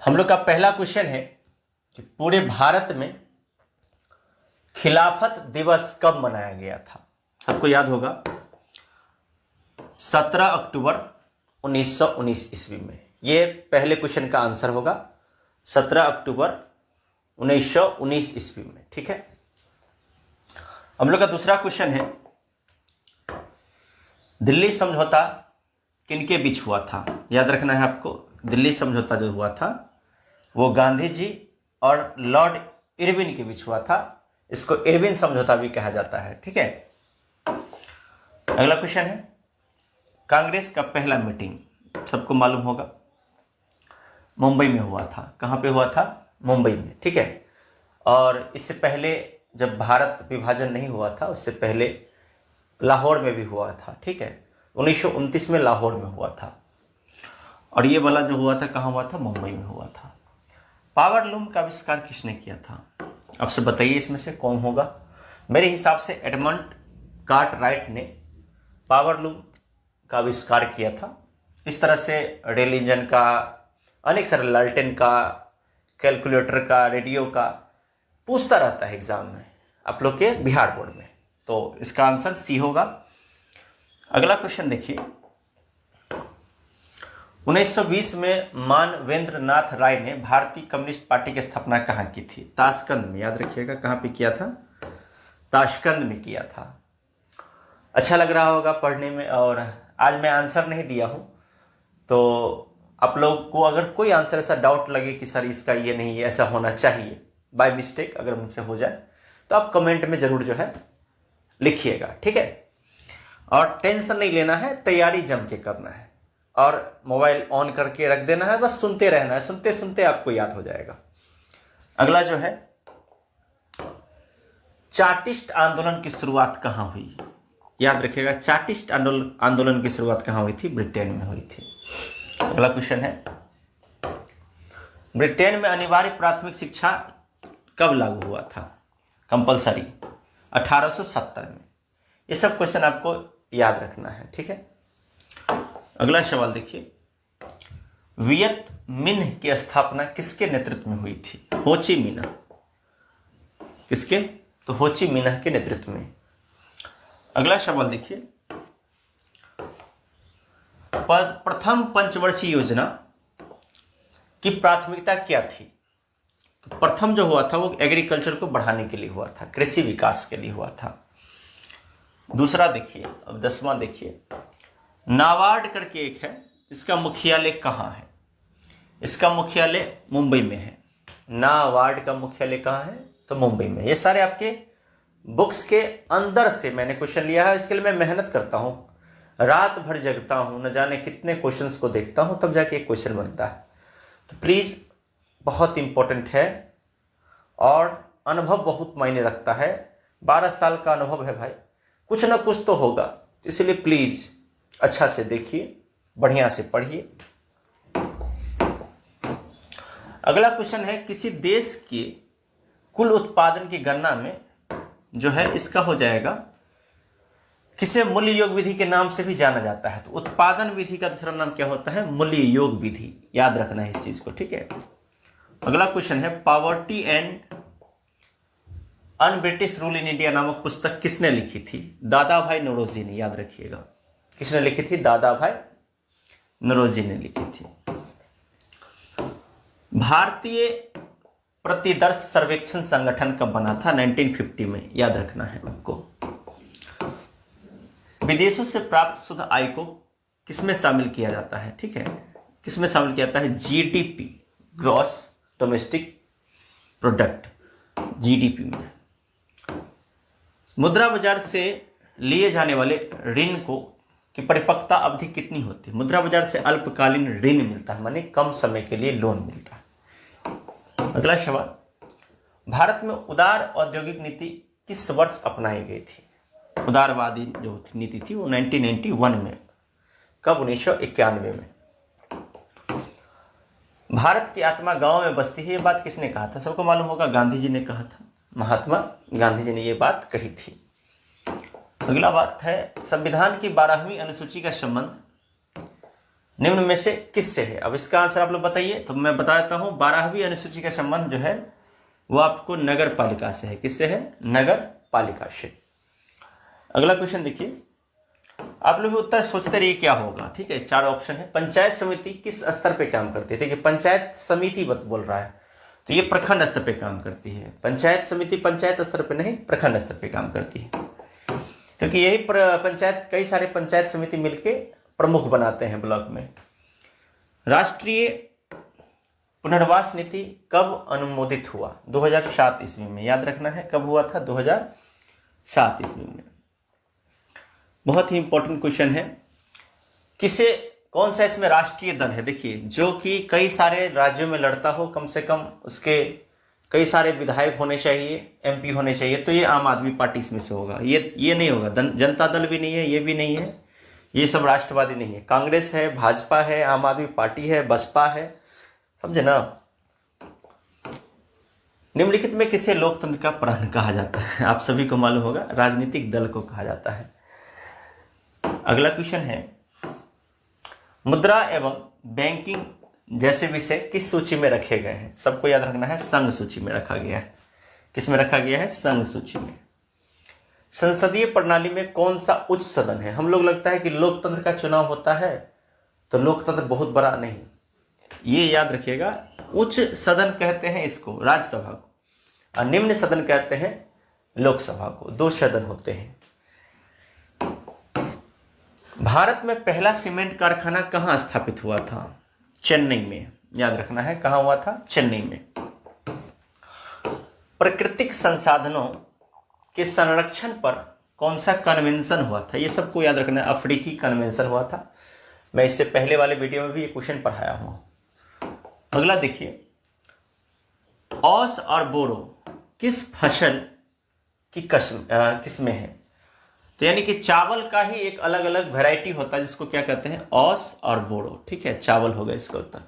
हम लोग का पहला क्वेश्चन है कि पूरे भारत में खिलाफत दिवस कब मनाया गया था। सबको याद होगा 17 अक्टूबर 1919 ईस्वी में। ये पहले क्वेश्चन का आंसर होगा 17 अक्टूबर 1919 ईस्वी में। ठीक है, हम लोग का दूसरा क्वेश्चन है दिल्ली समझौता किनके बीच हुआ था। याद रखना है आपको, दिल्ली समझौता जो हुआ था वो गांधी जी और लॉर्ड इरविन के बीच हुआ था। इसको इरविन समझौता भी कहा जाता है। ठीक है, अगला क्वेश्चन है कांग्रेस का पहला मीटिंग सबको मालूम होगा मुंबई में हुआ था। कहां पे हुआ था? मुंबई में। ठीक है, और इससे पहले जब भारत विभाजन नहीं हुआ था उससे पहले लाहौर में भी हुआ था। ठीक है, 1929 में लाहौर में हुआ था। और ये वाला जो हुआ था कहाँ हुआ था? मुंबई में हुआ था। पावर लूम का आविष्कार किसने किया था? अब से बताइए इसमें से कौन होगा। मेरे हिसाब से एडमंड कार्टराइट ने पावर लूम का आविष्कार किया था। इस तरह से रेल इंजन का, अनेक सारे लालटेन का, कैलकुलेटर का, रेडियो का पूछता रहता है एग्जाम में आप लोग के बिहार बोर्ड में, तो इसका आंसर सी होगा। अगला क्वेश्चन देखिए 1920 में मानवेंद्र नाथ राय ने भारतीय कम्युनिस्ट पार्टी की स्थापना कहाँ की थी? ताशकंद में। याद रखिएगा कहाँ पे किया था? ताशकंद में किया था। अच्छा लग रहा होगा पढ़ने में। और आज मैं आंसर नहीं दिया हूँ, तो आप लोग को अगर कोई आंसर ऐसा डाउट लगे कि सर इसका ये नहीं, ऐसा होना चाहिए, बाय मिस्टेक अगर मुझसे हो जाए तो आप कमेंट में जरूर जो है लिखिएगा। ठीक है, और टेंशन नहीं लेना है, तैयारी जम के करना है और मोबाइल ऑन करके रख देना है, बस सुनते रहना है। सुनते सुनते आपको याद हो जाएगा। अगला जो है चार्टिस्ट आंदोलन की शुरुआत कहाँ हुई? याद रखिएगा चार्टिस्ट आंदोलन की शुरुआत कहाँ हुई थी? ब्रिटेन में हुई थी। अगला क्वेश्चन है ब्रिटेन में अनिवार्य प्राथमिक शिक्षा कब लागू हुआ था? कंपलसरी 1870 में। ये सब क्वेश्चन आपको याद रखना है। ठीक है, अगला सवाल देखिए वियत मिन्ह की स्थापना किसके नेतृत्व में हुई थी? हो ची मिन्ह। किसके? तो हो ची मिन्ह के नेतृत्व में। अगला सवाल देखिए प्रथम पंचवर्षीय योजना की प्राथमिकता क्या थी? तो प्रथम जो हुआ था वो एग्रीकल्चर को बढ़ाने के लिए हुआ था, कृषि विकास के लिए हुआ था। दूसरा देखिए, अब 10वां देखिए नाबार्ड करके एक है, इसका मुख्यालय कहाँ है? इसका मुख्यालय मुंबई में है। नाबार्ड का मुख्यालय कहाँ है? तो मुंबई में। ये सारे आपके बुक्स के अंदर से मैंने क्वेश्चन लिया है। इसके लिए मैं मेहनत करता हूँ, रात भर जगता हूँ, न जाने कितने क्वेश्चंस को देखता हूँ, तब जाके एक क्वेश्चन बनता है। तो प्लीज़ बहुत इंपॉर्टेंट है और अनुभव बहुत मायने रखता है। 12 साल का अनुभव है भाई, कुछ ना कुछ तो होगा। इसलिए प्लीज़ अच्छा से देखिए, बढ़िया से पढ़िए। अगला क्वेश्चन है किसी देश के कुल उत्पादन की गणना में जो है इसका हो जाएगा, किसे मूल्य योग विधि के नाम से भी जाना जाता है? तो उत्पादन विधि का दूसरा नाम क्या होता है? मूल्य योग विधि। याद रखना है इस चीज को। ठीक है, अगला क्वेश्चन है poverty and un British rule in India नामक पुस्तक किसने लिखी थी? दादा भाई नौरोजी ने। याद रखिएगा किसने लिखी थी? दादा भाई नौरोजी ने लिखी थी। भारतीय प्रतिदर्श सर्वेक्षण संगठन कब बना था? 1950 में। याद रखना है आपको। विदेशों से प्राप्त शुद्ध आय को किसमें शामिल किया जाता है? ठीक है, किसमें शामिल किया जाता है? GDP, gross domestic product, GDP में। मुद्रा बाजार से लिए जाने वाले ऋण को की परिपक्वता अवधि कितनी होती है? मुद्रा बाजार से अल्पकालीन ऋण मिलता है, माने कम समय के लिए लोन मिलता है। अगला सवाल भारत में उदार औद्योगिक नीति किस वर्ष अपनाई गई थी? उदारवादी जो नीति थी वो 1991 में। कब? 1991 में। भारत की आत्मा गांव में बसती है, ये बात किसने कहा था? सबको मालूम होगा, गांधी जी ने कहा था। महात्मा गांधी जी ने ये बात कही थी। अगला बात है संविधान की 12वीं अनुसूची का संबंध निम्न में से किससे है? अब इसका आंसर आप लोग बताइए। तो मैं बता देता हूं, 12वीं अनुसूची का संबंध जो है वो आपको नगर पालिका से है। किससे है? नगर पालिका से। अगला क्वेश्चन देखिए, आप लोग भी उत्तर सोचते रहिए क्या होगा। ठीक है, 4 ऑप्शन है। पंचायत समिति किस स्तर पे काम करती है? देखिए पंचायत समिति बोल रहा है, तो ये प्रखंड स्तर पे काम करती है। पंचायत समिति पंचायत स्तर पे नहीं, प्रखंड स्तर पे काम करती है, क्योंकि यही पंचायत, कई सारे पंचायत समिति मिलके प्रमुख बनाते हैं ब्लॉक में। राष्ट्रीय पुनर्वास नीति कब अनुमोदित हुआ? 2007 ईस्वी में। याद रखना है कब हुआ था? 2007 ईस्वी में। बहुत ही इंपॉर्टेंट क्वेश्चन है। कौन सा इसमें राष्ट्रीय दल है? देखिए, जो कि कई सारे राज्यों में लड़ता हो, कम से कम उसके कई सारे विधायक होने चाहिए, एमपी होने चाहिए, तो ये आम आदमी पार्टी इसमें से होगा। ये नहीं होगा, जनता दल भी नहीं है, ये भी नहीं है, ये सब राष्ट्रवादी नहीं है। कांग्रेस है, भाजपा है, आम आदमी पार्टी है, बसपा है, समझे ना। निम्नलिखित में किसे लोकतंत्र का प्राण कहा जाता है? आप सभी को मालूम होगा, राजनीतिक दल को कहा जाता है। अगला क्वेश्चन है, मुद्रा एवं बैंकिंग जैसे विषय किस सूची में रखे गए हैं? सबको याद रखना है, संघ सूची में रखा गया है। किस में रखा गया है? संघ सूची में। संसदीय प्रणाली में कौन सा उच्च सदन है? हम लोग लगता है कि लोकतंत्र का चुनाव होता है तो लोकतंत्र बहुत बड़ा नहीं, ये याद रखिएगा। उच्च सदन कहते हैं इसको राज्यसभा को, और निम्न सदन कहते हैं लोकसभा को। 2 सदन होते हैं। भारत में पहला सीमेंट कारखाना कहाँ स्थापित हुआ था? चेन्नई में। याद रखना है, कहाँ हुआ था? चेन्नई में। प्राकृतिक संसाधनों के संरक्षण पर कौन सा कन्वेंशन हुआ था? ये सबको याद रखना है, अफ्रीकी कन्वेंशन हुआ था। मैं इससे पहले वाले वीडियो में भी ये क्वेश्चन पढ़ाया हूं। अगला देखिए, औस और बोरो किस फसल की किस्में हैं? तो यानी कि चावल का ही एक अलग अलग वैरायटी होता है जिसको क्या कहते हैं? औस और बोरो। ठीक है, चावल हो गया इसका उत्तर।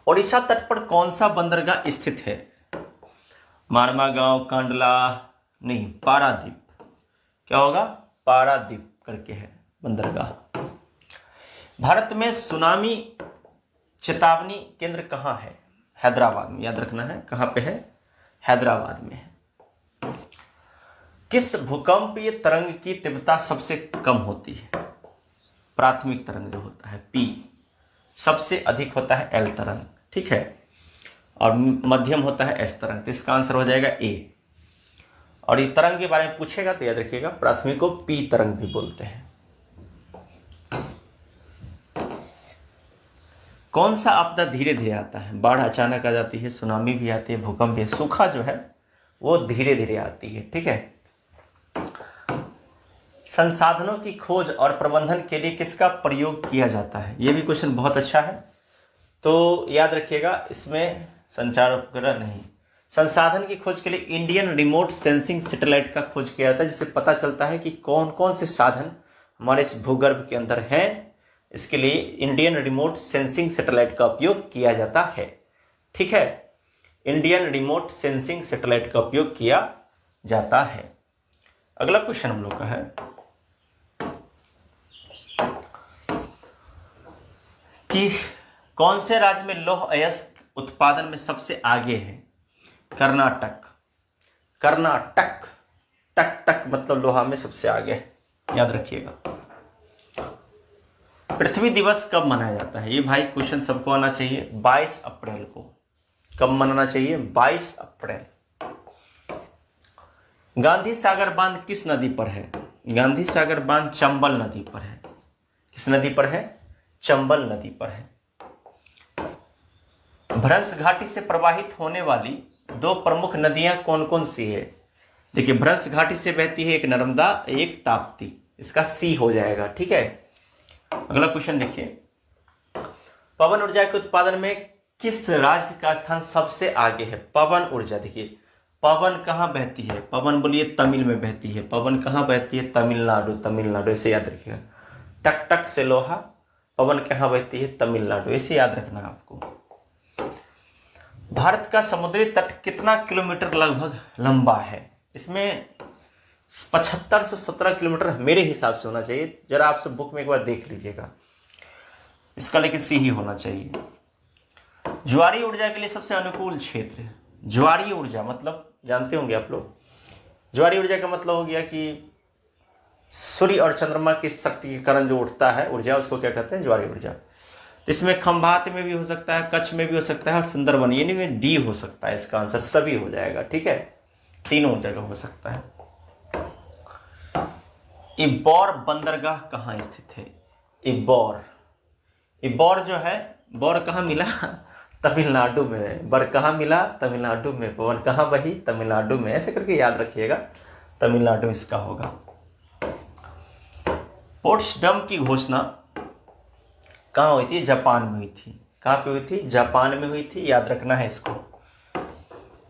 ओडिशा तट पर कौन सा बंदरगाह स्थित है? मारमागांव, कांडला नहीं, पारादीप। क्या होगा? पारादीप करके है बंदरगाह। भारत में सुनामी चेतावनी केंद्र कहाँ है? हैदराबाद में। याद रखना है, कहाँ पे है? हैदराबाद में है। किस भूकंपीय तरंग की तीव्रता सबसे कम होती है? प्राथमिक तरंग जो होता है P, सबसे अधिक होता है L तरंग। ठीक है, और मध्यम होता है S तरंग। तो इसका आंसर हो जाएगा A। और ये तरंग के बारे में पूछेगा तो याद रखिएगा, प्राथमिक को P तरंग भी बोलते हैं। कौन सा आपदा धीरे धीरे आता है? बाढ़ अचानक आ जाती है, सुनामी भी आती है, भूकंप भी। सूखा जो है वो धीरे धीरे आती है। ठीक है। संसाधनों की खोज और प्रबंधन के लिए किसका प्रयोग किया जाता है? यह भी क्वेश्चन बहुत अच्छा है, तो याद रखिएगा, इसमें संचार उपग्रह नहीं, संसाधन की खोज के लिए इंडियन रिमोट सेंसिंग सैटेलाइट का खोज किया जाता है, जिससे पता चलता है कि कौन कौन से साधन हमारे इस भूगर्भ के अंदर हैं। इसके लिए इंडियन रिमोट सेंसिंग सैटेलाइट का उपयोग किया जाता है। ठीक है, इंडियन रिमोट सेंसिंग सैटेलाइट का उपयोग किया जाता है। अगला क्वेश्चन हम लोग का है कि कौन से राज्य में लौह अयस्क उत्पादन में सबसे आगे है? कर्नाटक। कर्नाटक, टक टक मतलब लोहा में सबसे आगे है, याद रखिएगा। पृथ्वी दिवस कब मनाया जाता है? ये भाई क्वेश्चन सबको आना चाहिए। 22 अप्रैल को। कब मनाना चाहिए? 22 अप्रैल। गांधी सागर बांध किस नदी पर है? गांधी सागर बांध चंबल नदी पर है। किस नदी पर है? चंबल नदी पर है। भ्रंश घाटी से प्रवाहित होने वाली 2 प्रमुख नदियां कौन कौन सी है? देखिए, भ्रंश घाटी से बहती है एक नर्मदा, एक ताप्ती। इसका सी हो जाएगा। ठीक है। अगला क्वेश्चन देखिए, पवन ऊर्जा के उत्पादन में किस राज्य का स्थान सबसे आगे है? पवन ऊर्जा। देखिए, पवन कहाँ बहती है? पवन बोलिए तमिल में बहती है। पवन कहाँ बहती है? तमिलनाडु। तमिलनाडु, ऐसे याद रखिएगा। टक टक से लोहा, पवन कहाँ बहती है? तमिलनाडु। ऐसे याद रखना है आपको। भारत का समुद्री तट कितना किलोमीटर लगभग लंबा है? इसमें 75 से 17 किलोमीटर मेरे हिसाब से होना चाहिए। जरा आप सब बुक में एक बार देख लीजिएगा। इसका लेकिन सी ही होना चाहिए। ज्वारीय ऊर्जा के लिए सबसे अनुकूल क्षेत्र है। ज्वारीय ऊर्जा मतलब जानते होंगे आप लोग। ज्वारीय ऊर्जा का मतलब हो गया कि सूर्य और चंद्रमा की शक्ति के कारण जो उठता है ऊर्जा, उसको क्या कहते हैं? ज्वारीय ऊर्जा। तो इसमें खंभात में भी हो सकता है, कच्छ में भी हो सकता है और सुंदरबन, यानी में डी हो सकता है। इसका आंसर सभी हो जाएगा। ठीक है, तीनों जगह हो सकता है। इब्बौर बंदरगाह कहाँ स्थित है? इब्बौर, इब्बौर जो है, बौर कहाँ मिला? तमिलनाडु में। बर कहाँ मिला? तमिलनाडु में। पवन कहाँ बही? तमिलनाडु में। ऐसे करके याद रखिएगा, तमिलनाडु इसका होगा। पोट्सडम की घोषणा कहाँ हुई थी? जापान में हुई थी। कहाँ पे हुई थी? जापान में हुई थी। याद रखना है इसको।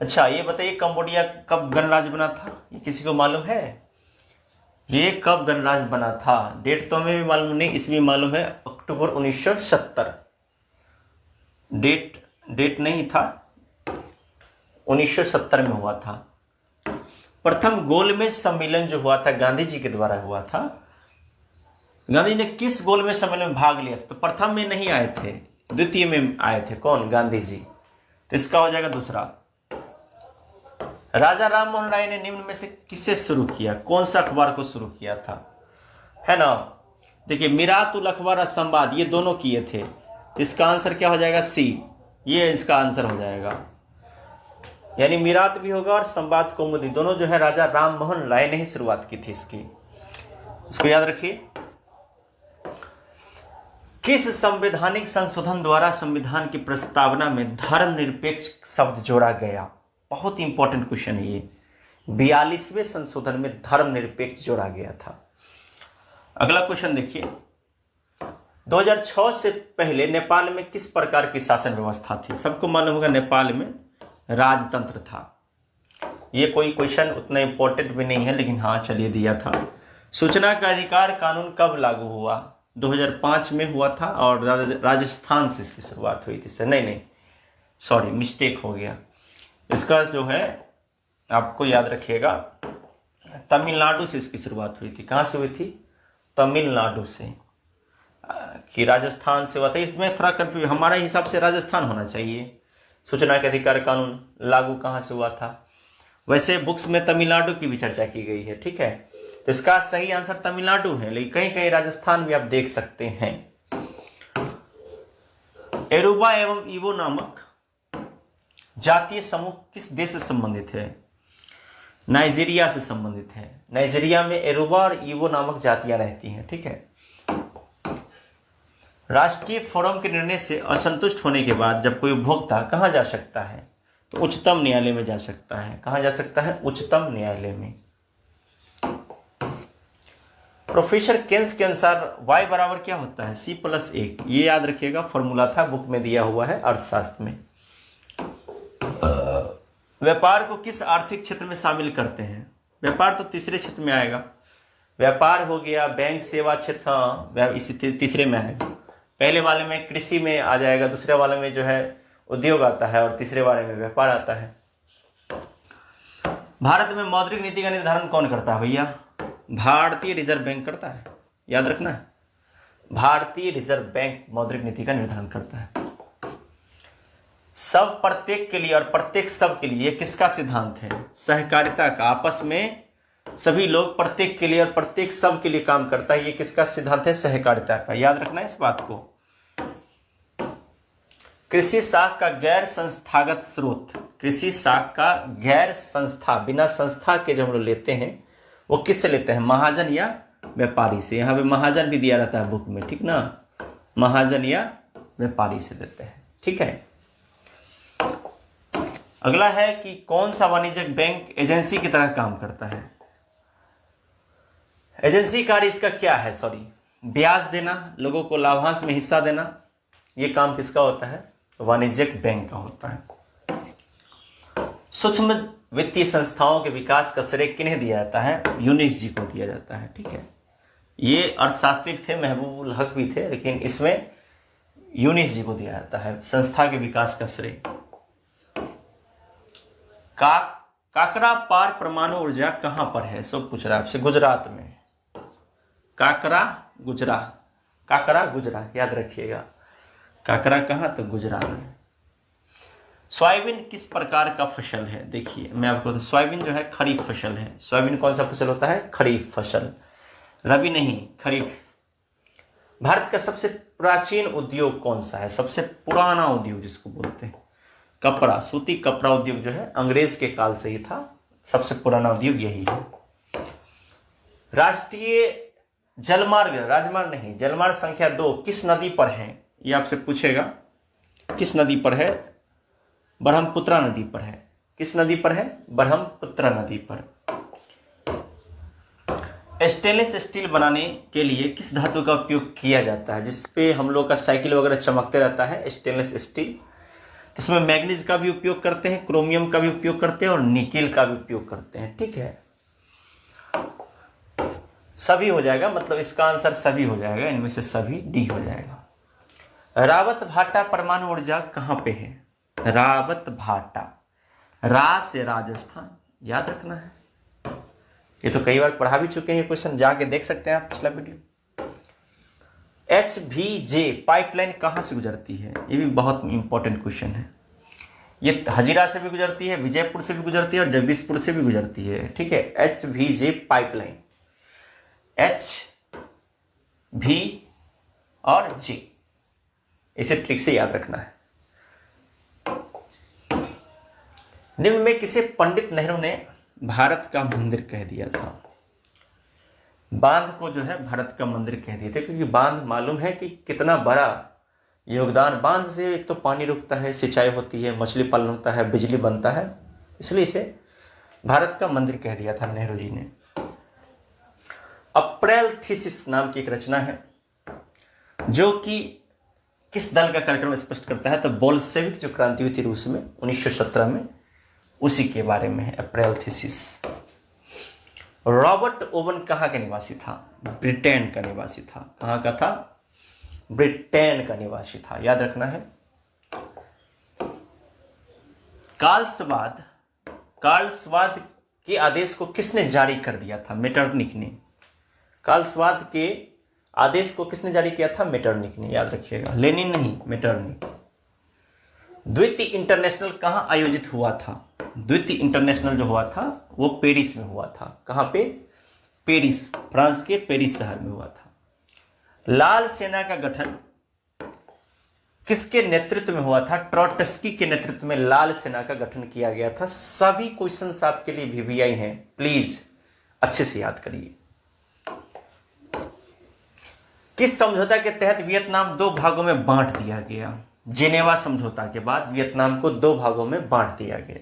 अच्छा, ये बताइए कंबोडिया कब गणराज्य बना था? ये किसी को मालूम है? ये कब गणराज्य बना था? डेट तो हमें भी मालूम नहीं, इसमें मालूम है अक्टूबर 1970। डेट नहीं था, 1970 में हुआ था। प्रथम गोलमेज सम्मेलन जो हुआ था गांधी जी के द्वारा हुआ था। गांधी ने किस गोलमेज सम्मेलन में भाग लिया था? तो प्रथम में नहीं आए थे, द्वितीय में आए थे। कौन? गांधी जी। तो इसका हो जाएगा दूसरा। राजा राम मोहन राय ने निम्न में से किसे शुरू किया? कौन सा अखबार को शुरू किया था? है ना, देखिए मिरातुल अखबार और संवाद, ये दोनों किए थे। इसका आंसर क्या हो जाएगा? सी। ये इसका आंसर हो जाएगा, यानी मिरात भी होगा और संवाद कौमुदी, दोनों जो है राजा राम मोहन राय ने ही शुरुआत की थी इसकी। इसको याद रखिए। किस संवैधानिक संशोधन द्वारा संविधान की प्रस्तावना में धर्मनिरपेक्ष शब्द जोड़ा गया? बहुत इंपॉर्टेंट क्वेश्चन है ये। 42वें संशोधन में धर्मनिरपेक्ष जोड़ा गया था। अगला क्वेश्चन देखिए। 2006 से पहले नेपाल में किस प्रकार की शासन व्यवस्था थी? सबको मालूम होगा नेपाल में राजतंत्र था। ये कोई क्वेश्चन उतना इंपॉर्टेंट भी नहीं है, लेकिन हाँ चलिए दिया था। सूचना का अधिकार कानून कब लागू हुआ? 2005 में हुआ था और राजस्थान से इसकी शुरुआत हुई थी। नहीं, सॉरी, मिस्टेक हो गया। इसका जो है आपको याद रखिएगा, तमिलनाडु से इसकी शुरुआत हुई थी। कहाँ से हुई थी? तमिलनाडु से, कि राजस्थान से हुआ था। इसमें थोड़ा कंफ्यूज, हमारे हिसाब से राजस्थान होना चाहिए। सूचना के अधिकार कानून लागू कहाँ से हुआ था? वैसे बुक्स में तमिलनाडु की भी चर्चा की गई है। ठीक है, तो इसका सही आंसर तमिलनाडु है, लेकिन कहीं कहीं राजस्थान भी आप देख सकते हैं। एरुबा एवं इवो नामक जातीय समूह किस देश से संबंधित है? नाइजीरिया से संबंधित है। नाइजीरिया में एरुबा और इवो नामक जातियां रहती हैं। ठीक है। राष्ट्रीय फोरम के निर्णय से असंतुष्ट होने के बाद जब कोई उपभोक्ता कहां जा सकता है? तो उच्चतम न्यायालय में जा सकता है। कहां जा सकता है? उच्चतम न्यायालय में। प्रोफेसर केन्स के अनुसार y बराबर क्या होता है? c+1। ये याद रखिएगा, फॉर्मूला था, बुक में दिया हुआ है अर्थशास्त्र में। व्यापार को किस आर्थिक क्षेत्र में शामिल करते हैं? व्यापार तो तीसरे क्षेत्र में आएगा। व्यापार हो गया, बैंक सेवा क्षेत्र, हाँ इसी तीसरे में आएगा। पहले वाले में कृषि में आ जाएगा, दूसरे वाले में जो है उद्योग आता है और तीसरे वाले में व्यापार आता है। भारत में मौद्रिक नीति का निर्धारण कौन करता है भैया? भारतीय रिजर्व बैंक करता है। याद रखना है, भारतीय रिजर्व बैंक मौद्रिक नीति का निर्धारण करता है। सब प्रत्येक के लिए और प्रत्येक सब के लिए किसका सिद्धांत है? सहकारिता का। आपस में सभी लोग प्रत्येक के लिए और प्रत्येक सब के लिए काम करता है। ये किसका सिद्धांत है? सहकारिता का। याद रखना है इस बात को। कृषि साख का गैर संस्थागत स्रोत, कृषि साख का गैर संस्था, बिना संस्था के जो हम लोग लेते हैं वो किससे लेते हैं? महाजन या व्यापारी से। यहाँ पे महाजन भी दिया रहता है बुक में, ठीक ना, महाजन या व्यापारी से देते हैं। ठीक है। अगला है कि कौन सा वाणिज्यिक बैंक एजेंसी की तरह काम करता है? एजेंसी कार्य इसका क्या है? ब्याज देना, लोगों को लाभांश में हिस्सा देना, ये काम किसका होता है? वाणिज्यिक बैंक का होता है। सूक्ष्म वित्तीय संस्थाओं के विकास का श्रेय किन्हें दिया जाता है? यूनिस जी को दिया जाता है। ठीक है, ये अर्थशास्त्री थे, महबूबुल हक भी थे, लेकिन इसमें यूनिस जी को दिया जाता है संस्था के विकास का श्रेय। काकरा पार परमाणु ऊर्जा कहाँ पर है, सब पूछ रहा है आपसे। गुजरात में। काकरा गुजरात, याद रखिएगा। काकरा कहाँ, तो गुजरात में। सोयाबीन किस प्रकार का फसल है, देखिए मैं आपको तो सोयाबीन जो है खरीफ फसल है। सोयाबीन कौन सा फसल होता है, खरीफ फसल, रबी नहीं, खरीफ। भारत का सबसे प्राचीन उद्योग कौन सा है, सबसे पुराना उद्योग जिसको बोलते हैं, कपड़ा, सूती कपड़ा उद्योग जो है अंग्रेज के काल से ही था, सबसे पुराना उद्योग यही है। राष्ट्रीय जलमार्ग संख्या 2 किस नदी पर है, ये आपसे पूछेगा। किस नदी पर है, ब्रह्मपुत्र नदी पर है। किस नदी पर है, ब्रह्मपुत्र नदी पर। स्टेनलेस स्टील बनाने के लिए किस धातु का उपयोग किया जाता है, जिसपे हम लोग का साइकिल वगैरह चमकते रहता है, स्टेनलेस स्टील। तो इसमें मैग्नीज का भी उपयोग करते हैं, क्रोमियम का भी उपयोग करते हैं और निकेल का भी उपयोग करते हैं। ठीक है, सभी हो जाएगा, मतलब इसका आंसर सभी हो जाएगा, इनमें से सभी डी हो जाएगा। रावत भाटा परमाणु ऊर्जा कहाँ पे है, रावत भाटा, रा से राजस्थान, याद रखना है। ये तो कई बार पढ़ा भी चुके हैं क्वेश्चन, जाके देख सकते हैं आप पिछला वीडियो। HVJ पाइपलाइन कहाँ से गुजरती है, ये भी बहुत इंपॉर्टेंट क्वेश्चन है। ये हजीरा से भी गुजरती है, विजयपुर से भी गुजरती है और जगदीशपुर से भी गुजरती है। ठीक है, HVJ पाइपलाइन, HV और J, इसे ट्रिक से याद रखना है। निम्न में किसे पंडित नेहरू ने भारत का मंदिर कह दिया था, बांध को जो है भारत का मंदिर कह दिए थे, क्योंकि बांध मालूम है कि कितना बड़ा योगदान, बांध से एक तो पानी रुकता है, सिंचाई होती है, मछली पालन होता है, बिजली बनता है, इसलिए इसे भारत का मंदिर कह दिया था नेहरू जी ने। अप्रैल थीसिस नाम की एक रचना है जो कि किस दल का कार्यक्रम स्पष्ट करता है, तो बोल्शेविक जो क्रांति हुई थी रूस में 1917 में, उसी के बारे में है अप्रैल थीसिस। रॉबर्ट ओवन कहाँ का निवासी था, ब्रिटेन का निवासी था। कहाँ का था, ब्रिटेन का निवासी था, याद रखना है। कालसवाद के आदेश को किसने जारी कर दिया था, मेटरनिक ने। कालसवाद के आदेश को किसने जारी किया था, मेटरनिक ने, याद रखिएगा, लेनिन नहीं, मेटरनिक। द्वितीय इंटरनेशनल कहाँ आयोजित हुआ था, द्वितीय इंटरनेशनल जो हुआ था वो पेरिस में हुआ था। कहाँ पे, पेरिस, फ्रांस के पेरिस शहर में हुआ था। लाल सेना का गठन किसके नेतृत्व में हुआ था, ट्रॉट्स्की के नेतृत्व में लाल सेना का गठन किया गया था। सभी क्वेश्चंस आपके लिए VVI हैं, प्लीज अच्छे से याद करिए। किस समझौता के तहत वियतनाम 2 भागों में बांट दिया गया, जेनेवा समझौता के बाद वियतनाम को 2 भागों में बांट दिया गया।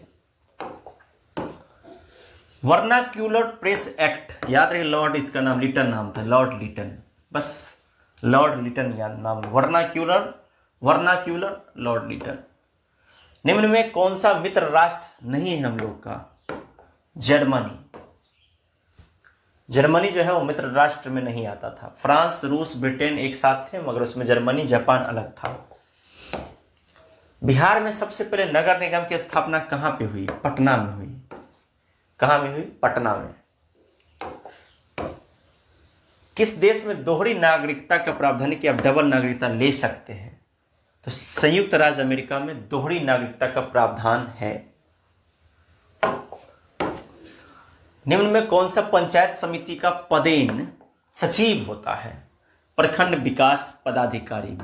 वर्नाक्यूलर प्रेस एक्ट, याद रहे, लॉर्ड, इसका नाम लिटन नाम था, लॉर्ड लिटन, बस लॉर्ड लिटन याद नाम, वर्नाक्यूलर लॉर्ड लिटन। निम्न में कौन सा मित्र राष्ट्र नहीं है हम लोग का, जर्मनी। जर्मनी जो है वो मित्र राष्ट्र में नहीं आता था। फ्रांस, रूस, ब्रिटेन एक साथ थे, मगर उसमें जर्मनी, जापान अलग था। बिहार में सबसे पहले नगर निगम की स्थापना कहां पे हुई, पटना में हुई। कहां में हुई, पटना में। किस देश में दोहरी नागरिकता का प्रावधान है कि आप डबल नागरिकता ले सकते हैं, तो संयुक्त राज्य अमेरिका में दोहरी नागरिकता का प्रावधान है। निम्न में कौन सा पंचायत समिति का पदेन सचिव होता है, प्रखंड विकास पदाधिकारी,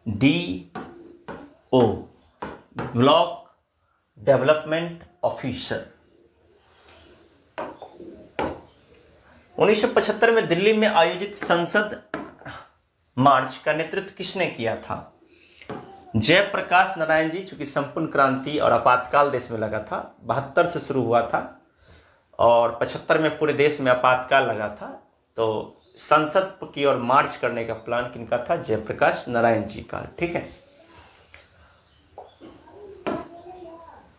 BDO, ब्लॉक डेवलपमेंट ऑफिसर। 1975 में दिल्ली में आयोजित संसद मार्च का नेतृत्व किसने किया था, जयप्रकाश नारायण जी। चूंकि संपूर्ण क्रांति और आपातकाल देश में लगा था, 72 से शुरू हुआ था और 75 में पूरे देश में आपातकाल लगा था, तो संसद की ओर मार्च करने का प्लान किनका था, जयप्रकाश नारायण जी का। ठीक है।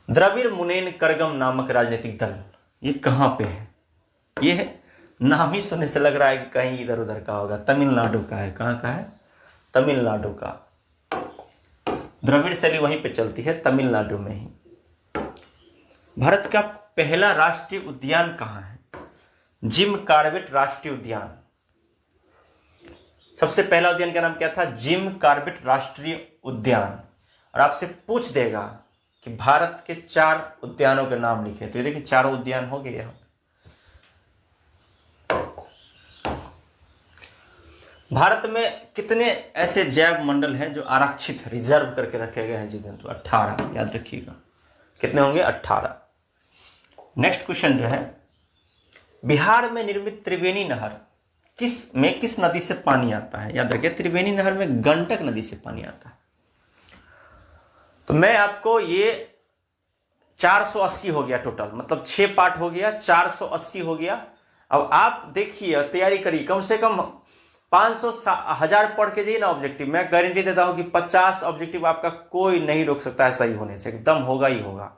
द्रविड़ मुनेत्र कड़गम नामक राजनीतिक दल, ये कहां पे है, ये है, नाम ही सुनने से लग रहा है कि कहीं इधर उधर का होगा, तमिलनाडु का है। कहां का है, तमिलनाडु का। द्रविड़ शैली वहीं पे चलती है, तमिलनाडु में ही। भारत का पहला राष्ट्रीय उद्यान कहाँ है? जिम कॉर्बेट राष्ट्रीय उद्यान। सबसे पहला उद्यान का नाम क्या था? जिम कॉर्बेट राष्ट्रीय उद्यान। और आपसे पूछ देगा कि भारत के 4 उद्यानों के नाम लिखे, तो ये देखिए 4 उद्यान हो गए यहाँ। भारत में कितने ऐसे जैव मंडल हैं जो आरक्षित है, रिजर्व करके रखे गए हैं जीव जंतु? 18, याद रखिएगा। कितने होंगे? 18। नेक्स्ट क्वेश्चन जो है, बिहार में निर्मित त्रिवेणी नहर किस नदी से पानी आता है? याद रखिए, त्रिवेणी नहर में गंडक नदी से पानी आता है। तो मैं आपको ये 480 हो गया टोटल, मतलब 6 पार्ट हो गया, 480 हो गया। अब आप देखिए, तैयारी करिए, कम से कम 500-1000 पढ़ के जाइए ना ऑब्जेक्टिव। मैं गारंटी देता हूं कि 50 ऑब्जेक्टिव आपका कोई नहीं रोक सकता है सही होने से, एकदम होगा ही होगा,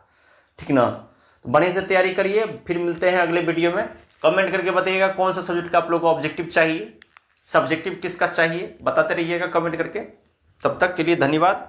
ठीक ना? तो बढ़िया से तैयारी करिए। फिर मिलते हैं अगले वीडियो में। कमेंट करके बताइएगा कौन सा सब्जेक्ट का आप लोग को ऑब्जेक्टिव चाहिए, सब्जेक्टिव किसका चाहिए, बताते रहिएगा कमेंट करके। तब तक के लिए धन्यवाद।